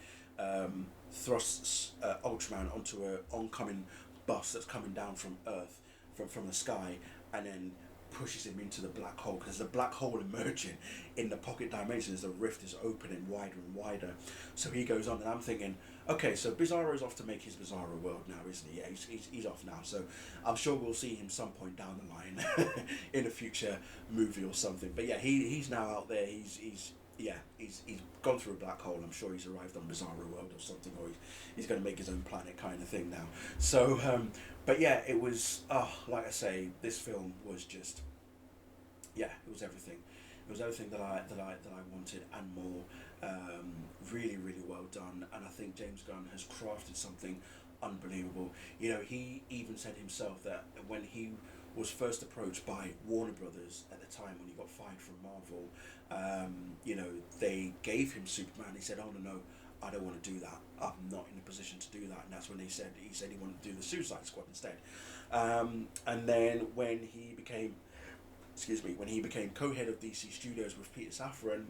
thrusts Ultraman onto a oncoming bus that's coming down from Earth, from the sky, and then pushes him into the black hole, because the black hole emerging in the pocket dimension as the rift is opening wider and wider. So he goes on, and I'm thinking, okay, so Bizarro's off to make his Bizarro world now, isn't he? Yeah, he's off now. So I'm sure we'll see him some point down the line in a future movie or something. But yeah, he's now out there. He's gone through a black hole. I'm sure he's arrived on Bizarro World or something, or he's going to make his own planet kind of thing now. So, but yeah, it was, like I say, this film was just, yeah, it was everything. It was everything that I wanted and more. Really well done, and I think James Gunn has crafted something unbelievable. You know, he even said himself that when he was first approached by Warner Brothers at the time when he got fired from Marvel, you know, they gave him Superman. He said, "Oh no, I don't want to do that. I'm not in a position to do that." And that's when he said he wanted to do the Suicide Squad instead. And then when he became co-head of DC Studios with Peter Safran,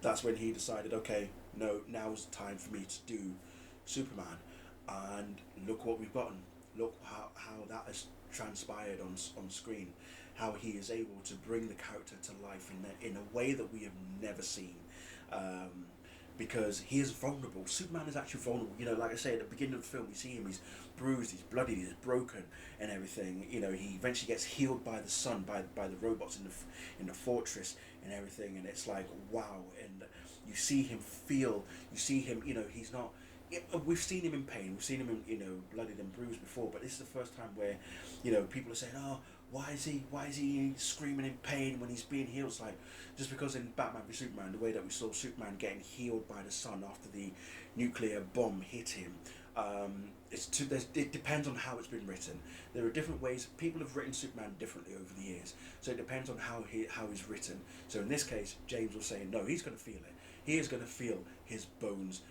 that's when he decided, okay, no, now's the time for me to do Superman. And look what we've gotten. Look how that has transpired on screen. How he is able to bring the character to life in a way that we have never seen. Because he is vulnerable. Superman is actually vulnerable. You know, like I say, at the beginning of the film, we see him, he's bruised, he's bloodied, he's broken and everything. You know, he eventually gets healed by the sun, by the robots in the fortress and everything, and it's like, wow. And you see him you know, he's not, we've seen him in pain, we've seen him in, you know, bloodied and bruised before, but this is the first time where, you know, people are saying, oh, why is he screaming in pain when he's being healed? It's like, just because in Batman v Superman, the way that we saw Superman getting healed by the sun after the nuclear bomb hit him, it depends on how it's been written. There are different ways. People have written Superman differently over the years, so it depends on how he's written. So in this case, James was saying, no, he's going to feel it. He is going to feel his bones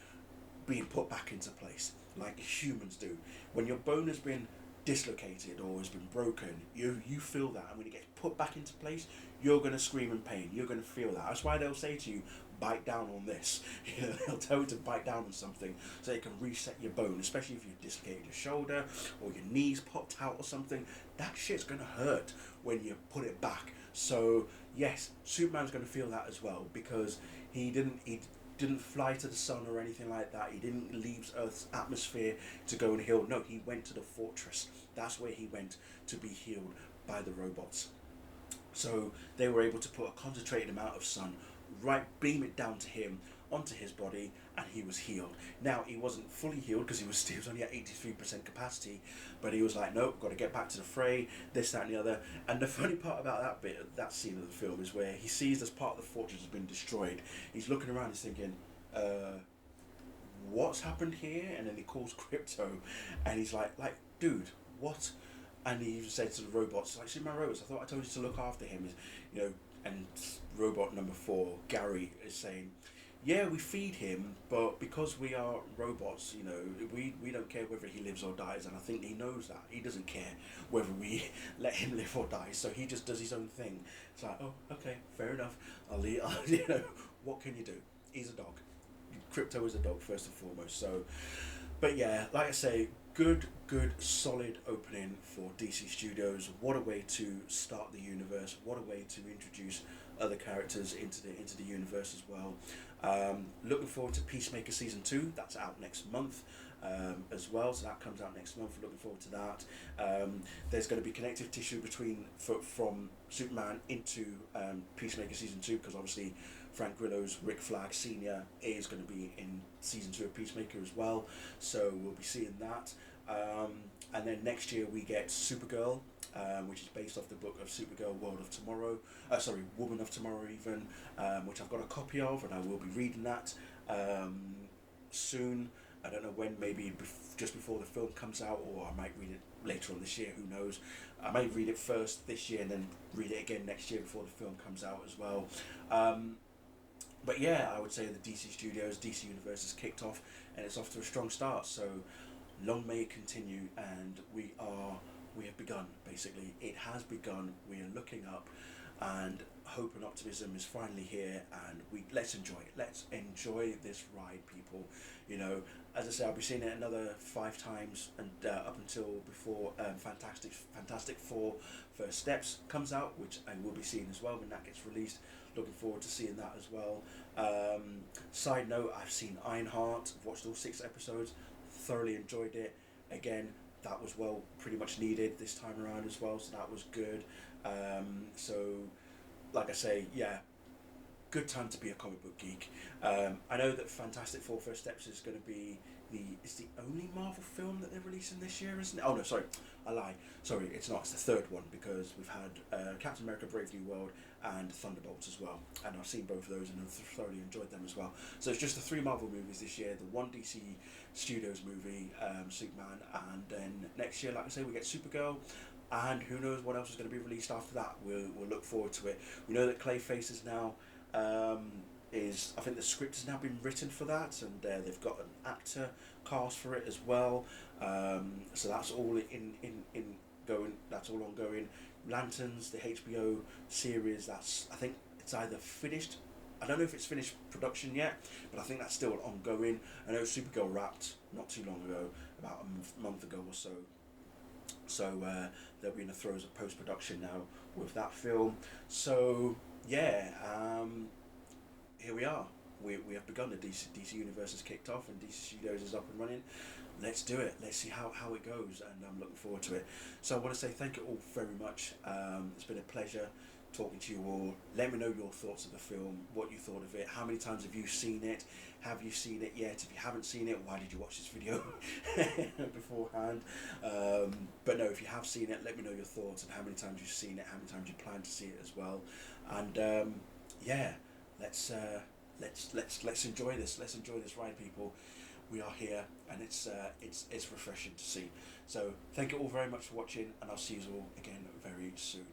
being put back into place, like humans do. When your bone has been dislocated or has been broken, you feel that, and when it gets put back into place, you're going to scream in pain. You're going to feel that. That's why they'll say to you, bite down on this. You know, they'll tell you to bite down on something so it can reset your bone, especially if you've dislocated your shoulder or your knees popped out or something. That shit's gonna hurt when you put it back. So yes, Superman's gonna feel that as well, because he didn't fly to the sun or anything like that. He didn't leave Earth's atmosphere to go and heal. No, he went to the fortress. That's where he went to be healed by the robots. So they were able to put a concentrated amount of sun, right, beam it down to him, onto his body, and he was healed. Now, he wasn't fully healed because he was only at 83% capacity, but he was like, nope, got to get back to the fray, this, that, and the other. And the funny part about that bit, that scene of the film, is where he sees this part of the fortress has been destroyed. He's looking around, he's thinking, what's happened here? And then he calls Crypto, and he's like, dude, what? And he even said to the robots, like, see my robots, I thought I told you to look after him. You know, and robot number 4, Gary, is saying, yeah, we feed him, but because we are robots, you know, we don't care whether he lives or dies, and I think he knows that. He doesn't care whether we let him live or die, so he just does his own thing. It's like, oh, okay, fair enough. You know, what can you do? He's a dog. Crypto is a dog, first and foremost. So, but yeah, like I say, good, solid opening for DC Studios. What a way to start the universe. What a way to introduce other characters into the universe as well. Looking forward to Peacemaker Season 2. That's out next month as well. So that comes out next month. Looking forward to that. There's going to be connective tissue from Superman into Peacemaker Season 2, because obviously Frank Grillo's Rick Flag Sr. is going to be in Season 2 of Peacemaker as well. So we'll be seeing that. And then next year we get Supergirl, which is based off the book of Supergirl Woman of Tomorrow even, which I've got a copy of, and I will be reading that soon. I don't know when, maybe just before the film comes out, or I might read it later on this year, who knows. I might read it first this year and then read it again next year before the film comes out as well. But yeah, I would say the DC Studios, DC Universe has kicked off, and it's off to a strong start, so long may it continue, and we have begun, basically. It has begun, we are looking up, and hope and optimism is finally here, and let's enjoy it. Let's enjoy this ride, people. You know, as I say, I'll be seeing it another 5 times, and up until before Fantastic Four First Steps comes out, which I will be seeing as well when that gets released. Looking forward to seeing that as well. Side note, I've seen Ironheart. I've watched all 6 episodes. Thoroughly enjoyed it. Again, that was pretty much needed this time around as well, so that was good. So, like I say, yeah, good time to be a comic book geek. I know that Fantastic Four First Steps is going to be it's the only Marvel film that they're releasing this year, isn't it? Oh no, sorry, I lie. Sorry, it's not. It's the third one, because we've had Captain America: Brave New World and Thunderbolts as well, and I've seen both of those and I've thoroughly enjoyed them as well. So it's just the 3 Marvel movies this year, the 1 DC Studios movie, Superman, and then next year, like I say, we get Supergirl. And who knows what else is going to be released after that. We'll look forward to it. We know that Clayface is now I think the script has now been written for that, and they've got an actor cast for it as well. So that's all in going. That's all ongoing. Lanterns, the HBO series. I think it's either finished. I don't know if it's finished production yet, but I think that's still ongoing. I know Supergirl wrapped not too long ago, about a month ago or so. So they'll be in the throes of post-production now with that film. So yeah, here we are. We have begun. The DC Universe has kicked off, and DC Studios is up and running. Let's do it. Let's see how it goes, and I'm looking forward to it. So I want to say thank you all very much. It's been a pleasure talking to you all. Let me know your thoughts of the film, what you thought of it, how many times have you seen it, have you seen it yet? If you haven't seen it, why did you watch this video beforehand? But no, if you have seen it, let me know your thoughts and how many times you've seen it, how many times you plan to see it as well. And yeah, let's enjoy this. Let's enjoy this ride, people. We are here, and it's refreshing to see. So thank you all very much for watching, and I'll see you all again very soon.